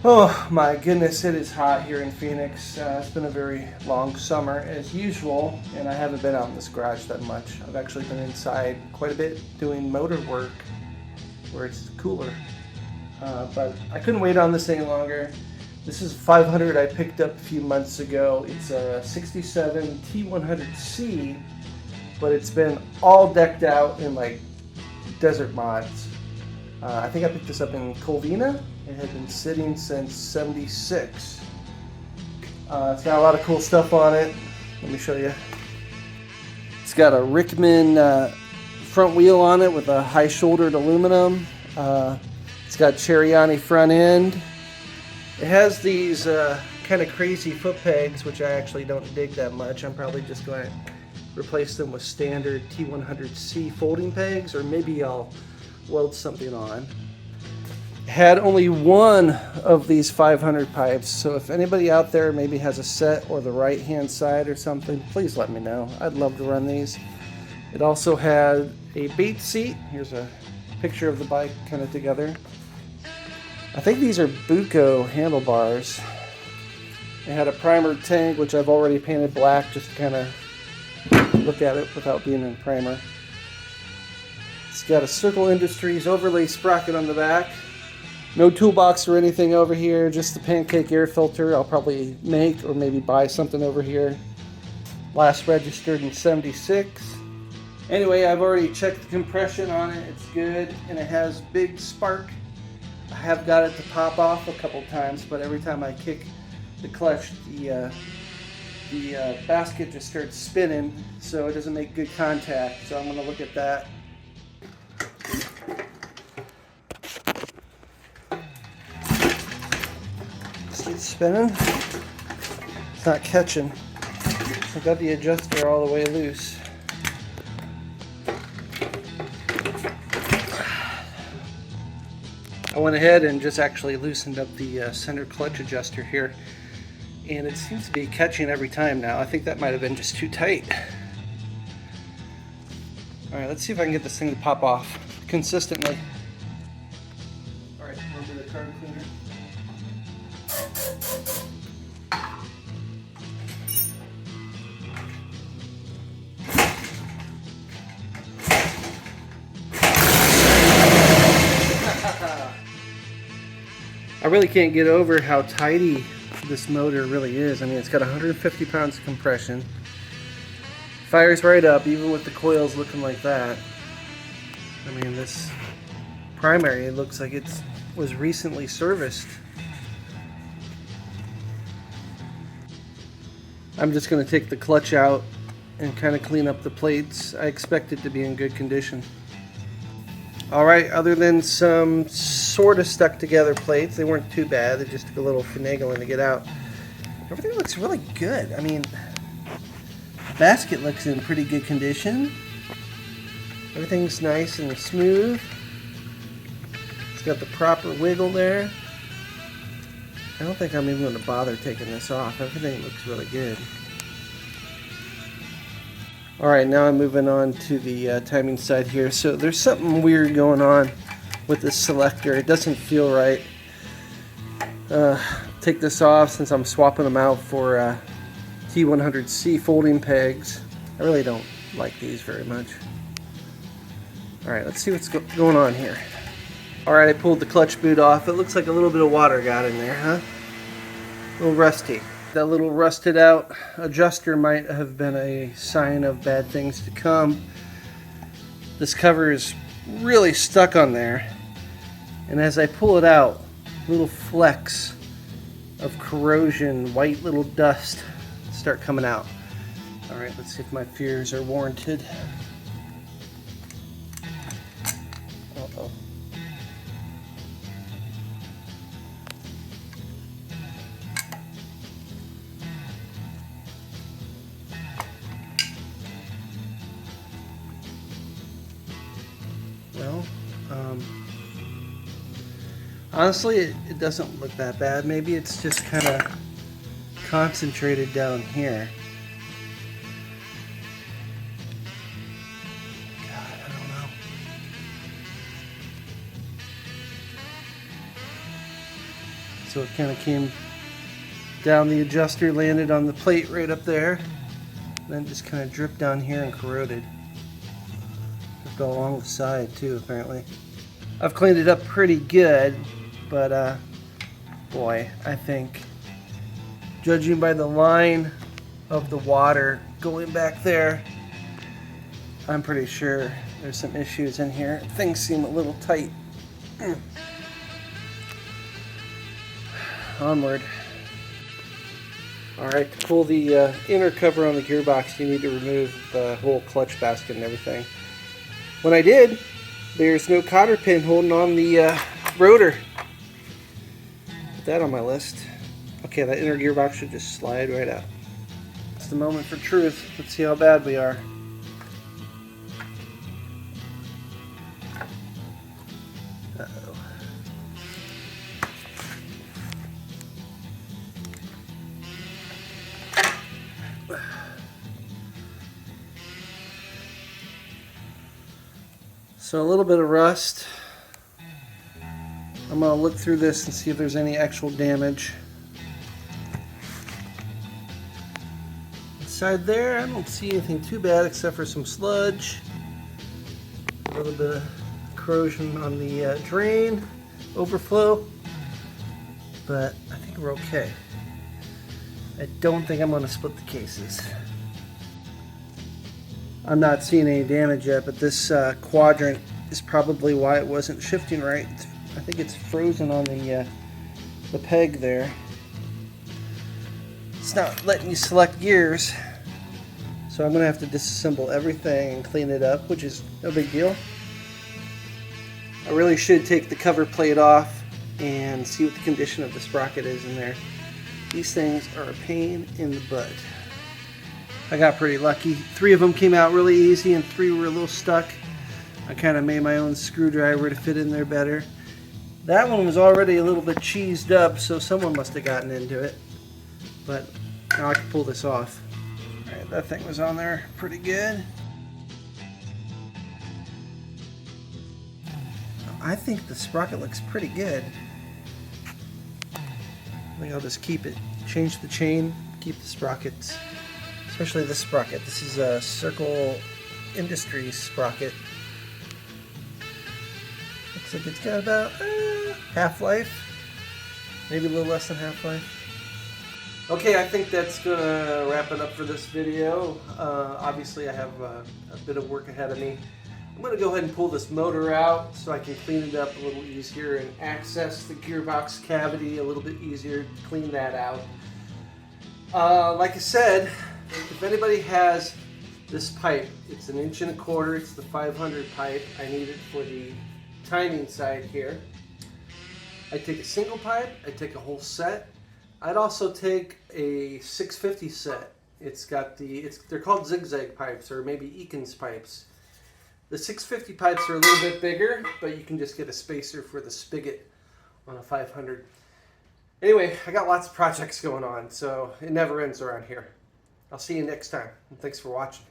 Oh my goodness, it is hot here in Phoenix. It's been a very long summer as usual, and I haven't been out in this garage that much. I've actually been inside quite a bit doing motor work where it's cooler. But I couldn't wait on this any longer. This is 500 I picked up a few months ago. It's a 67 T100C, but it's been all decked out in like desert mods. I think I picked this up in Covina. It had been sitting since '76. It's got a lot of cool stuff on it. Let me show you. It's got a Rickman front wheel on it with a high-shouldered aluminum. It's got Cheriani front end. It has these kind of crazy foot pegs, which I actually don't dig that much. I'm probably just going to replace them with standard T100C folding pegs, or maybe I'll weld something on. Had only one of these 500 pipes, so if anybody out there maybe has a set or the right hand side or something, please let me know. I'd love to run these. It also had a bait seat. Here's a picture of the bike kind of together. I think these are Buco handlebars. It had a primer tank, which I've already painted black just to kind of look at it without being in primer. It's got a Circle Industries overlay sprocket on the back. No toolbox or anything over here, just the pancake air filter. I'll probably make or maybe buy something over here. Last registered in '76. Anyway, I've already checked the compression on it. It's good, and it has big spark. I have got it to pop off a couple times, but every time I kick the clutch, the basket just starts spinning, so it doesn't make good contact. So I'm going to look at that. It's spinning. It's not catching. I got the adjuster all the way loose. I went ahead and just actually loosened up the center clutch adjuster here, and it seems to be catching every time now. I think that might have been just too tight. Alright, let's see if I can get this thing to pop off consistently. Alright, a little bit of carbon cleaner. I really can't get over how tidy this motor really is. I mean, it's got 150 pounds of compression. Fires right up, even with the coils looking like that. I mean, this primary looks like it was recently serviced. I'm just going to take the clutch out and kind of clean up the plates. I expect it to be in good condition. Alright, other than some sort of stuck together plates, they weren't too bad. They just took a little finagling to get out. Everything looks really good. I mean, the basket looks in pretty good condition. Everything's nice and smooth. It's got the proper wiggle there. I don't think I'm even going to bother taking this off. Everything looks really good. Alright, now I'm moving on to the timing side here. So there's something weird going on with this selector. It doesn't feel right. Take this off since I'm swapping them out for T100C folding pegs. I really don't like these very much. Alright, let's see what's going on here. Alright, I pulled the clutch boot off. It looks like a little bit of water got in there, huh? A little rusty. That little rusted out adjuster might have been a sign of bad things to come. This cover is really stuck on there, and as I pull it out, little flecks of corrosion, white little dust start coming out. Alright, let's see if my fears are warranted. Uh-oh. Well, honestly, it doesn't look that bad. Maybe it's just kind of concentrated down here. God, I don't know. So it kind of came down the adjuster, landed on the plate right up there, and then just kind of dripped down here and corroded. Dripped all along the side too, apparently. I've cleaned it up pretty good, but boy, I think, judging by the line of the water going back there, I'm pretty sure there's some issues in here. Things seem a little tight. Onward. Alright, to pull the inner cover on the gearbox, you need to remove the whole clutch basket and everything. When I did, there's no cotter pin holding on the rotor. Put that on my list. Okay, that inner gearbox should just slide right out. It's the moment for truth. Let's see how bad we are. Uh-oh. So a little bit of rust. I'm going to look through this and see if there's any actual damage. Inside there, I don't see anything too bad except for some sludge. A little bit of corrosion on the drain, overflow. But I think we're okay. I don't think I'm going to split the cases. I'm not seeing any damage yet, but this quadrant is probably why it wasn't shifting right. I think it's frozen on the peg there. It's not letting you select gears, so I'm going to have to disassemble everything and clean it up, which is no big deal. I really should take the cover plate off and see what the condition of the sprocket is in there. These things are a pain in the butt. I got pretty lucky. 3 of them came out really easy and 3 were a little stuck. I kind of made my own screwdriver to fit in there better. That one was already a little bit cheesed up, so someone must have gotten into it. But now I can pull this off. Alright, that thing was on there pretty good. I think the sprocket looks pretty good. I think I'll just keep it. Change the chain, keep the sprockets. Especially this sprocket. This is a Circle Industries sprocket. Looks like it's got about half-life. Maybe a little less than half-life. Okay, I think that's going to wrap it up for this video. Obviously I have a bit of work ahead of me. I'm going to go ahead and pull this motor out so I can clean it up a little easier and access the gearbox cavity a little bit easier, clean that out. Like I said, if anybody has this pipe, it's 1.25 inches, it's the 500 pipe. I need it for the timing side here. I take a single pipe, I take a whole set. I'd also take a 650 set. It's got they're called zigzag pipes or maybe Eakins pipes. The 650 pipes are a little bit bigger, but you can just get a spacer for the spigot on a 500. Anyway, I got lots of projects going on, so it never ends around here. I'll see you next time, and thanks for watching.